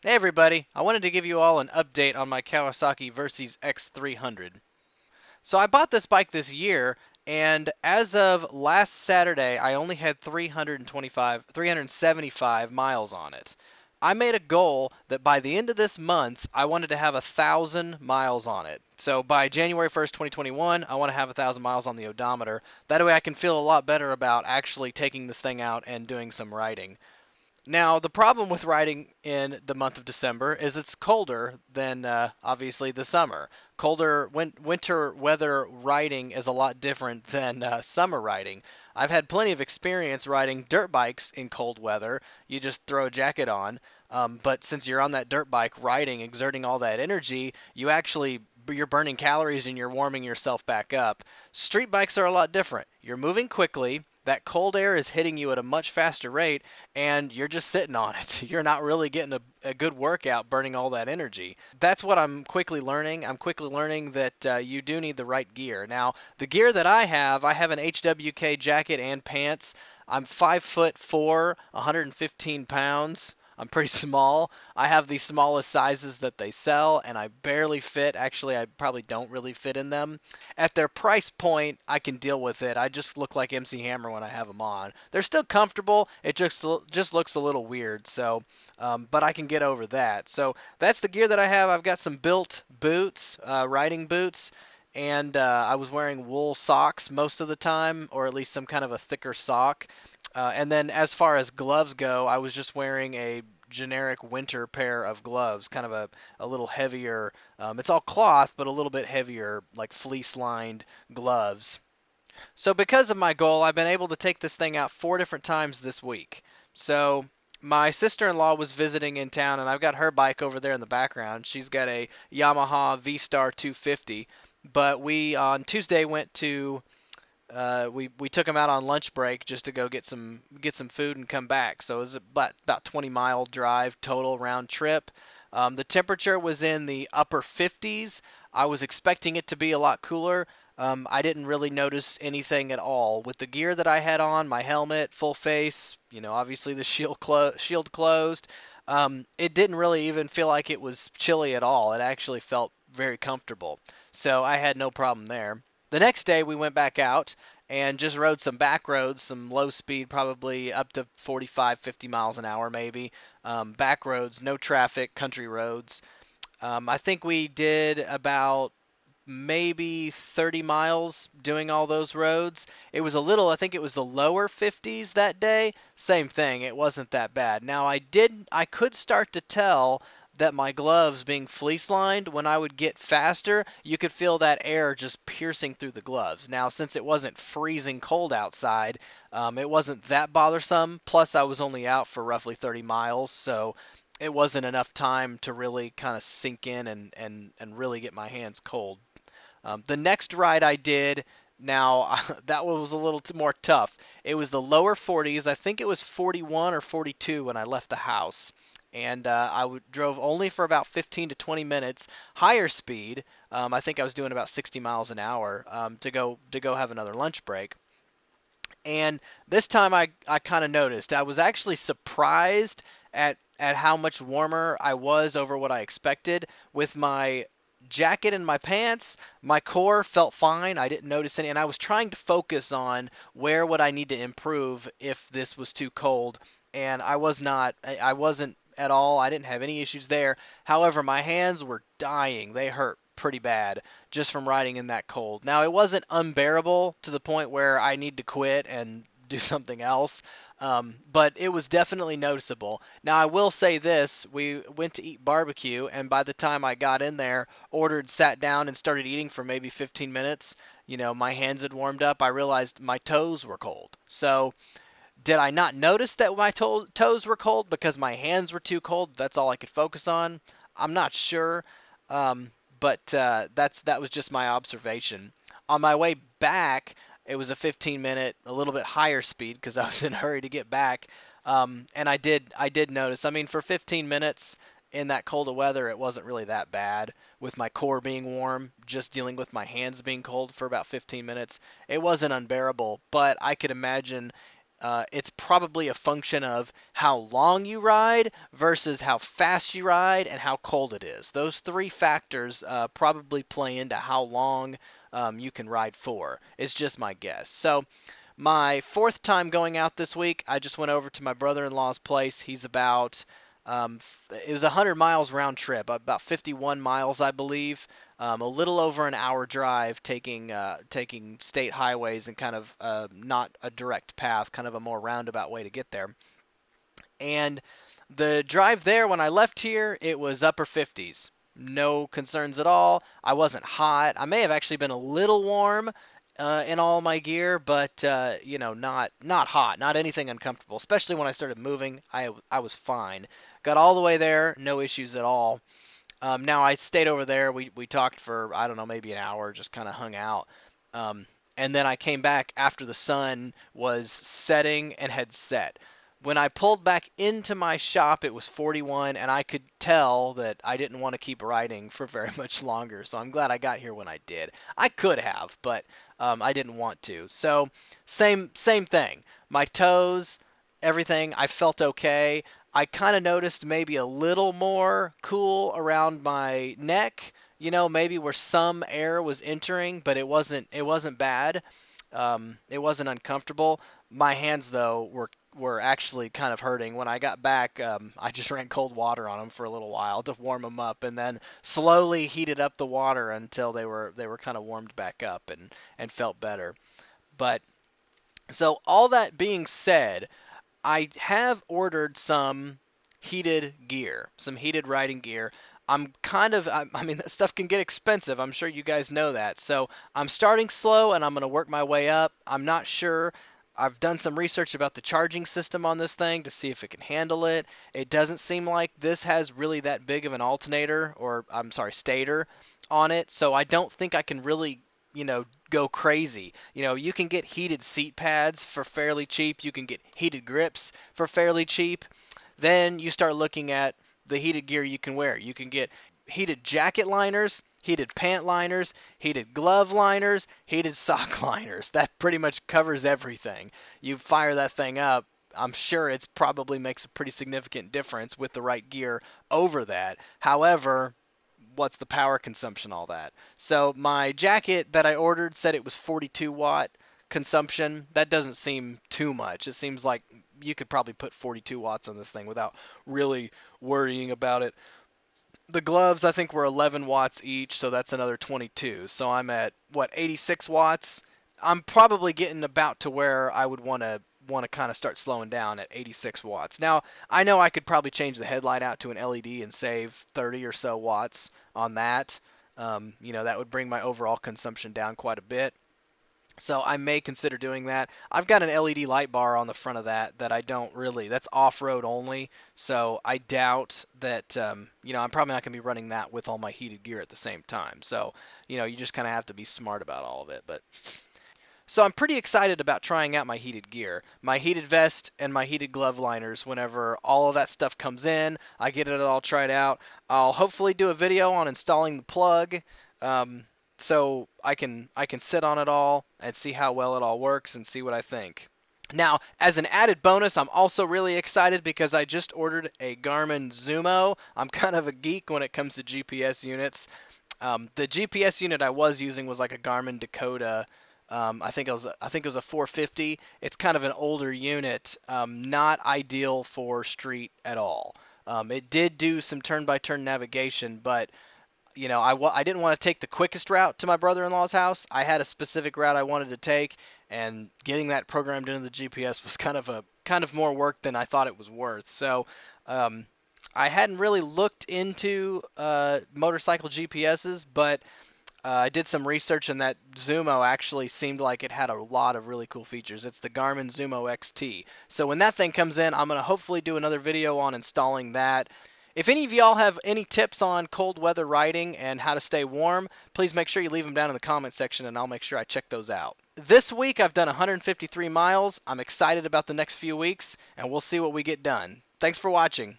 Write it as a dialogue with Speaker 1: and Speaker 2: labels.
Speaker 1: Hey everybody, I wanted to give you all an update on my Kawasaki Versys X300. So I bought this bike this year, and as of last Saturday, I only had 375 miles on it. I made a goal that by the end of this month, I wanted to have 1,000 miles on it. So by January 1st, 2021, I want to have 1,000 miles on the odometer. That way I can feel a lot better about actually taking this thing out and doing some riding. Now, the problem with riding in the month of December is it's colder than obviously the summer. Winter weather riding is a lot different than summer riding. I've had plenty of experience riding dirt bikes in cold weather. You just throw a jacket on. But since you're on that dirt bike riding, exerting all that energy, you're burning calories and you're warming yourself back up. Street bikes are a lot different. You're moving quickly. That cold air is hitting you at a much faster rate, and you're just sitting on it. You're not really getting a good workout burning all that energy. That's what I'm quickly learning. I'm quickly learning that you do need the right gear. Now, the gear that I have an HWK jacket and pants. I'm 5'4", 115 pounds. I'm pretty small. I have the smallest sizes that they sell, and I barely fit. Actually, I probably don't really fit in them. At their price point, I can deal with it. I just look like MC Hammer when I have them on. They're still comfortable. It just looks a little weird. So, but I can get over that. So that's the gear that I have. I've got some built boots, riding boots, and I was wearing wool socks most of the time, or at least some kind of a thicker sock. And then as far as gloves go, I was just wearing a generic winter pair of gloves, kind of a little heavier. It's all cloth, but a little bit heavier, like fleece lined gloves. So because of my goal, I've been able to take this thing out 4 different times this week. So my sister-in-law was visiting in town, and I've got her bike over there in the background. She's got a Yamaha V-Star 250. But we on Tuesday went to we took him out on lunch break just to go get some food and come back. So it was about 20-mile drive total round trip. The temperature was in the upper 50s. I was expecting it to be a lot cooler. I didn't really notice anything at all with the gear that I had on, my helmet, full face. Obviously the shield closed. It didn't really even feel like it was chilly at all. It actually felt very comfortable. So I had no problem there. The next day we went back out and just rode some back roads, some low speed, probably up to 45, 50 miles an hour maybe. Back roads, no traffic, country roads. I think we did about maybe 30 miles doing all those roads. It was a little, I think it was the lower 50s that day. Same thing, it wasn't that bad. Now I could start to tell that my gloves being fleece lined, when I would get faster, you could feel that air just piercing through the gloves. Now, since it wasn't freezing cold outside, it wasn't that bothersome. Plus, I was only out for roughly 30 miles, so it wasn't enough time to really kind of sink in and really get my hands cold. The next ride I did, now that one was a little more tough. It was the lower 40s. I think it was 41 or 42 when I left the house. And drove only for about 15 to 20 minutes, higher speed. I think I was doing about 60 miles an hour to go have another lunch break. And this time I kind of noticed. I was actually surprised at how much warmer I was over what I expected. With my jacket and my pants, my core felt fine. I didn't notice any, and I was trying to focus on where would I need to improve if this was too cold. And I was not. I wasn't at all. I didn't have any issues there. However, my hands were dying. They hurt pretty bad just from riding in that cold. Now, it wasn't unbearable to the point where I need to quit and do something else, but it was definitely noticeable. Now, I will say this. We went to eat barbecue, and by the time I got in there, ordered, sat down, and started eating for maybe 15 minutes, my hands had warmed up. I realized my toes were cold. So, did I not notice that my toes were cold because my hands were too cold? That's all I could focus on. I'm not sure, um, but that was just my observation. On my way back, it was a 15-minute, a little bit higher speed because I was in a hurry to get back, and I did notice. I mean, for 15 minutes in that colder weather, it wasn't really that bad. With my core being warm, just dealing with my hands being cold for about 15 minutes, it wasn't unbearable. But I could imagine it's probably a function of how long you ride versus how fast you ride and how cold it is. Those three factors probably play into how long you can ride for. It's just my guess. So my fourth time going out this week, I just went over to my brother-in-law's place. He's about, it was 100 miles round trip, about 51 miles, I believe. A little over an hour drive, taking state highways and kind of not a direct path, kind of a more roundabout way to get there. And the drive there, when I left here, it was upper 50s. No concerns at all. I wasn't hot. I may have actually been a little warm in all my gear, but not hot, not anything uncomfortable. Especially when I started moving, I was fine. Got all the way there, no issues at all. Now I stayed over there. We talked for, I don't know, maybe an hour, just kind of hung out. And then I came back after the sun was setting and had set. When I pulled back into my shop, it was 41, and I could tell that I didn't want to keep riding for very much longer. So I'm glad I got here when I did. I could have, but I didn't want to. So same thing. My toes, everything, I felt okay. I kind of noticed maybe a little more cool around my neck, maybe where some air was entering, but it wasn't bad. It wasn't uncomfortable. My hands though were actually kind of hurting. When I got back, I just ran cold water on them for a little while to warm them up, and then slowly heated up the water until they were kind of warmed back up and felt better. But so all that being said, I have ordered some heated gear, some heated riding gear. I mean, that stuff can get expensive. I'm sure you guys know that. So I'm starting slow and I'm going to work my way up. I'm not sure. I've done some research about the charging system on this thing to see if it can handle it. It doesn't seem like this has really that big of an alternator, or I'm sorry, stator on it. So I don't think I can really go crazy. You can get heated seat pads for fairly cheap. You can get heated grips for fairly cheap. Then you start looking at the heated gear you can wear. You can get heated jacket liners, heated pant liners, heated glove liners, heated sock liners. That pretty much covers everything. You fire that thing up, I'm sure it's probably makes a pretty significant difference with the right gear over that. However, what's the power consumption, all that? So my jacket that I ordered said it was 42 watt consumption. That doesn't seem too much. It seems like you could probably put 42 watts on this thing without really worrying about it. The gloves I think were 11 watts each, so that's another 22. So I'm at 86 watts. I'm probably getting about to where I would want to kind of start slowing down at 86 watts. Now, I know I could probably change the headlight out to an LED and save 30 or so watts on that. That would bring my overall consumption down quite a bit. So I may consider doing that. I've got an LED light bar on the front of that I don't really, that's off-road only. So I doubt that, I'm probably not going to be running that with all my heated gear at the same time. So, you just kind of have to be smart about all of it. But so I'm pretty excited about trying out my heated gear, my heated vest and my heated glove liners. Whenever all of that stuff comes in, I get it all tried out. I'll hopefully do a video on installing the plug, so I can sit on it all and see how well it all works and see what I think. Now, as an added bonus, I'm also really excited because I just ordered a Garmin Zumo. I'm kind of a geek when it comes to GPS units. The GPS unit I was using was like a Garmin Dakota. I think it was a 450. It's kind of an older unit, not ideal for street at all. It did do some turn-by-turn navigation, but I didn't want to take the quickest route to my brother-in-law's house. I had a specific route I wanted to take, and getting that programmed into the GPS was kind of more work than I thought it was worth. So I hadn't really looked into motorcycle GPSs, but I did some research, and that Zumo actually seemed like it had a lot of really cool features. It's the Garmin Zumo XT. So when that thing comes in, I'm going to hopefully do another video on installing that. If any of y'all have any tips on cold weather riding and how to stay warm, please make sure you leave them down in the comment section, and I'll make sure I check those out. This week I've done 153 miles. I'm excited about the next few weeks, and we'll see what we get done. Thanks for watching.